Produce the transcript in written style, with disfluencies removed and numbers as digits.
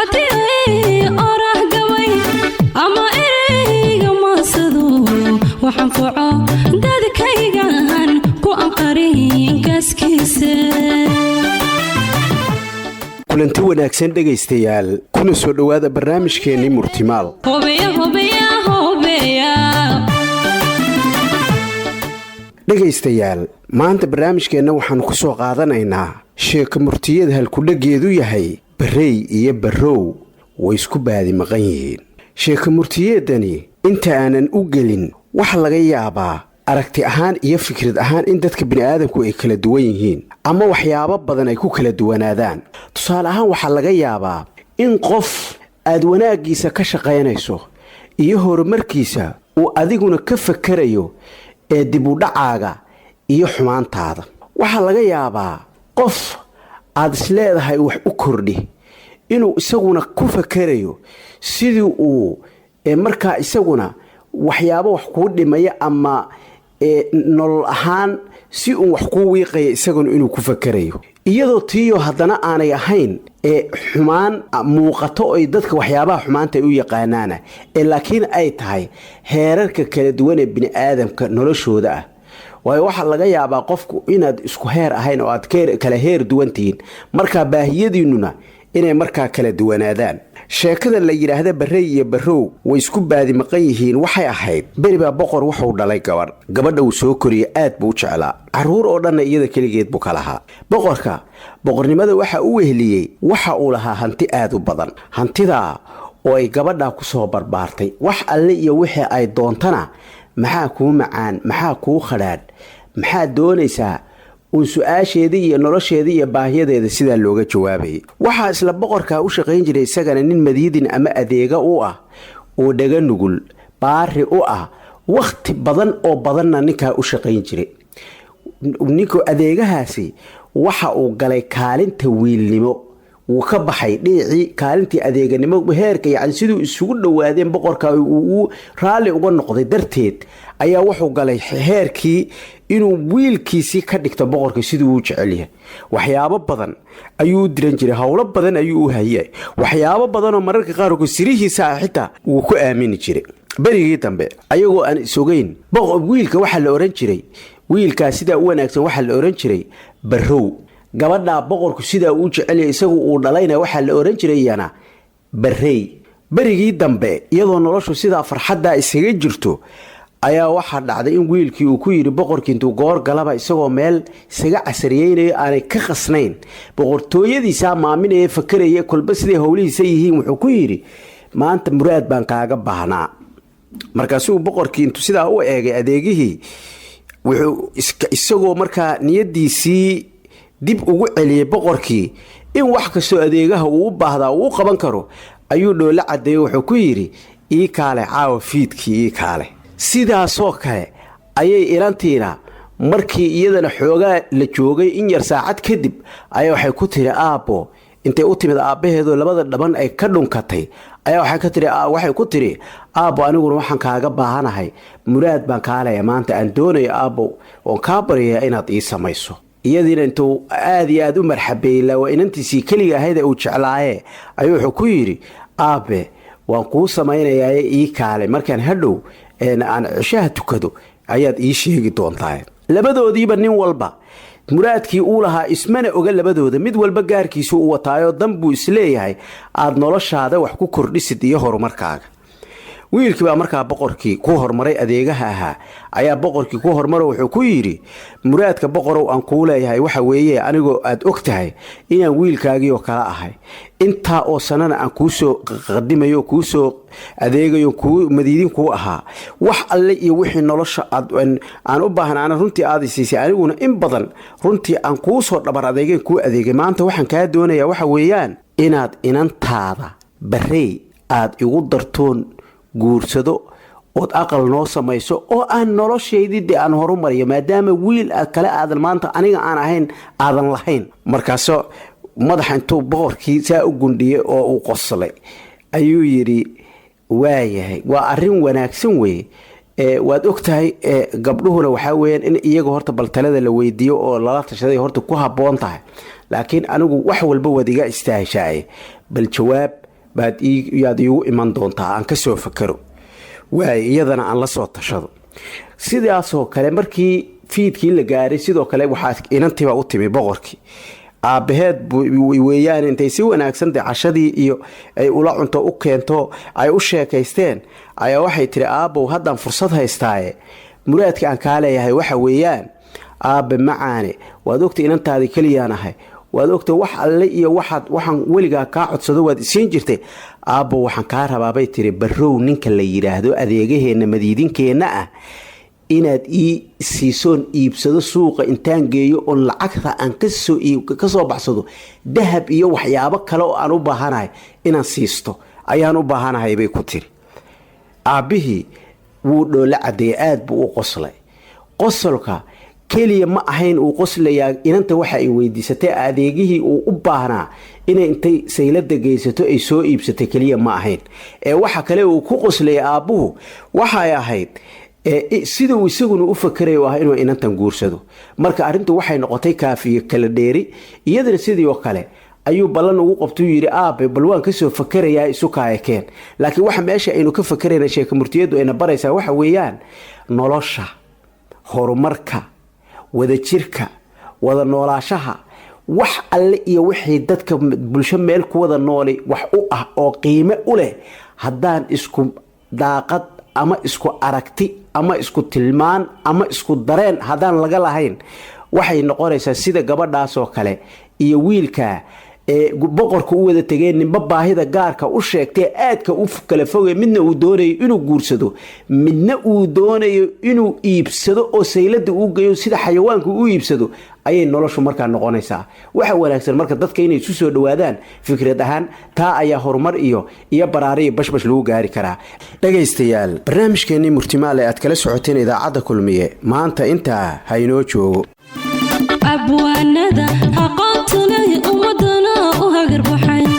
هاتي أراه قوي أما إيريق مصدو وحنفعه دادك هيغان كو أنقرين كاسكيسي kulanti wanaagsan dhagaystayaal kuna soo dhawaada barnaamijkeeni murtimaal dhagaystayaal maanta barnaamijkeena waxaan ku soo qaadanaynaa sheeko murtiyada halkudhageedu yahay barey iyo barow way isku baadi maqan yihiin sheeko murtiyeedani inta aanan u gelin waxa laga yaabaa aragti ahaan iyo fikrad ahaan in dadka bini'aadamku ay kala duwan yihiin ama waxyaabo badan ay ku kala duwanaadaan tusaale ahaan waxaa laga yaabaa in qof aad wanaaggiisa ka shaqaynayso iyo horumarkiisa uu adiguna ka fakarayo ee dib u dhacaaga iyo xumaantaada waxaa laga yaabaa qof aad isleedahay wax u kordhi inuu isaguna ku fakarayo sidii uu markaa isaguna waxyaabo wax kuu dhimaya ama nolol ahaan si uu wax kuu wiiqaya isaguna inuu ku fakarayo iyadoo tiyo haddana aanay ahayn xumaan muuqato ay dadka waxyaabaha xumaanta ay u yaqaanaana laakiin ay tahay heerarka kala duwan ee bini'aadamka noloshooda ah waayo waxaa laga yaabaa qofku inaad isku heer ahayn oo aad kala heer duwantihiin markaa baahiyadiinnuna inay markaa kala duwanaadaan sheekada la yidhaahda barey iyo barow way isku baadi maqan yihiin waxay ahayd beribaa boqor wuxuu dhalay gabadha uu soo koriyey aad buu u jeclaa carruur oo dhanna iyada keligeed buu ka lahaa boqornimada waxa u weheliyey waxa uu lahaa hanti aad u badan hantidaa oo ay gabadhaa ku soo barbaartay wax alle iyo wixii ay doontana maxaa kuu macaan maxaa kuu khadhaadh maxaad doonaysaa uun su-aasheedii iyo nolosheedii iyo baahiyadeeda sidaa looga jawaabayay waxaa isla boqorkaa u shaqayn jiray isagana nin madiidin ama adeega u ah oo dhaga nugul baari u ah wakhti badan oo badanna ninkaa u shaqayn jiray ninku adeegahaasi waxa uu galay kaalinta wiilnimo wuu ka baxay dhinacii kaalintii adeeganimo heerka yacni siduu isugu dhowaadeen boqorka uu raalli uga noqday darteed ayaa wuxuu galay heerkii inuu wiilkiisii ka dhigto boqorka siduu u jecel yahay waxyaabo badan ayuu u diran jiray howlo badan ayuu u hayay waxyaabo badanoo mararka qaarkood sirihiisa xitaa wuu ku aamini jiray berigii dambe ayagoo aan isogeyn wiilka waxaa la oran jiray wiilkaa sidaa u wanaagsan waxaa la oran jiray barow gabadhaa boqorku sidaa uu jecelyahay isagu uu dhalayna waxaa la oran jirayana barey berigii dambe iyadoo noloshu sidaa farxaddaa isaga jirto ayaa waxaa dhacday in wiilkii uu ku yidhi boqorkii intuu goor galaba isagoo meel isaga casariyeynayo aanay ka qasnayn boqortooyadiisaa maaminaya fakaraya kolba siday howlihiisa yihiin wuxuu ku yidhi maanta muraad baan kaaga baahnaa markaasuu boqorkii intuu sidaa u eegay adeegihii wuxuu isagoo markaa niyadiisii dib ugu celiyay boqorkii in wax kastoo adeegaha uu u baahdaa uu u qaban karo ayuu dhoola cadeeyey wuxuu ku yidhi ii kaale caawa fiidkii ii kaale sidaasoo kale ayay ilantiina markii iyadana xoogaa la joogay in yar saacad kadib ayaa waxay ku tiri aabbo intay u timid aabbaheedoo labada dhaban ay ka dhunkatay ayaa waxay ku tiri aabbo aniguna waxaan kaaga baahanahay muraad baan kaalaya maanta aan doonayo aabbo oon kaa baryayaa inaad ii samayso iyadiina intuu aad iyo aad u marxabeeyey waa inantiisii keliga ahayd uu jeclaayee ayuu wuxuu ku yidhi aabbe waan kuu samaynayaaye ii kaale markaan hadhow aan cishaha tukado ayaad ii sheegi doontaa labadoodiiba nin walba muraadkii uu lahaa ismana oga labadooda mid walba gaarkiisu u wataayoo dan buu isleeyahay aad noloshaada wax ku kordhisid iyo horumarkaaga wiilkii baa markaa boqorkii ku hormaray adeegaha ahaa ayaa boqorkii ku hormaro wuxuu ku yidhi muraadka boqorow aan kuu leeyahay waxa weeye anigoo aad og tahay inaan wiilkaagiioo kala ahay intaa oo sanana aan kuu soo qadimayo kuu soo adeegayo kuu madiidin kuu ahaa wax alle iyo wixii nolosha aan u baahnaana runtii aad siisay aniguna in badan runtii aan kuu soo dhabar adeegeen kuu adeegay maanta waxaan kaa doonayaa waxa weeyaan inaad inantaada barey aad igu dartoon guursado ood aqal noo samayso oo aan noloshaydii dee aan horumariyo maadaama wiil kale aadan maanta aniga aan ahayn aadan lahayn markaasoo madaxa intuu boqorkii saa u gundhiyey oo uu qoslay ayuu yidhi waayahay waa arrin wanaagsan weye waad og tahay gabdhuhuna waxaa weyaan in iyaga horta baltalada la weydiiyo oo lala tashaday horta ku habboon tahay laakiin anigu wax walba waad iga istaahishaaye bal jawaab yaad iigu iman doontaa aan ka soo fakaro waay iyadana aan la soo tashado. sidaasoo kale markii fiidkii la gaaray sidoo kale waxaa inantiiba u timi boqorkii aabaheed weeyaan intay si wanaagsan cashadii iyo ay ula cunto u keento ay u sheekaysteen ayaa waxay tiri aabow haddaan fursad haystaaye muraadka aan kaa leeyahay waxa weeyaan aabe macaane waad ogta inantaadii keliyaan ahay waad ogta wax alle iyo waxaan weligaa kaa codsado waad isiin jirtay aabbo waxaan kaa rabaabay tiri barrow ninka la yidhaahdo adeegaheenna madiidinkeenna ah inaad ii siisoon iibsado suuqa intaan geeyo oon lacagta aan ka soo baxsado dahab iyo waxyaabo kale oo aan u baahanahay inaan siisto ayaan u baahanahay bay ku tiri. aabbihii wuu dhoola cadeeyay aad buu u qoslay. qosolka keliya ma ahayn uu qoslayaa inanta waxa ay weydiisatay adeegihii uu u baahnaa inay intay saylada geysato ay soo iibsatay keliya ma ahayn waxa kale uu ku qoslay aabbuhu waxay ahayd sida uu isaguna u fakarayo ah inuu inantan guursado. marka arintu waxay noqotay kaafiye kala dheeri iyadana sidii oo kale ayuu ballan ugu qabtay yiri aabe bal waan ka soo fakarayaa isu kaayakeen. laakiin waxa meesha aynu ka fakarayna sheeko murtiyadu ayna baraysaa waxa weeyaan nolosha, horumarka, wada jirka, wada noolaashaha, wax alle iyo wixii dadka bulsho meel ku wada noolay wax u ah oo qiime u leh haddaan isku daaqad ama isku aragti ama isku tilmaan ama isku dareen haddaan laga lahayn waxay noqonaysaa sida gabadhaasoo kale iyo wiilka boqorka u wada tageen ninba baahida gaarka u sheegtay aadka u kala fogay midna uu doonayo inuu guursado midna uu doonayo inuu iibsado oo saylada uu geeyo sida xayawaanku u iibsado ayay noloshu markaa noqonaysaa. waxa wanaagsan marka dadka inay isu soo dhawaadaan fikrad ahaan taa ayaa horumar iyo baraari bashbash lagu gaari karaa. dhagaystayaal barnaamijkeennii murtimaale aad kala socoteen idaacadda kulmiye maanta intaa haynoo joogo. abwaanada aqoonta leh ummadana u hagar baxay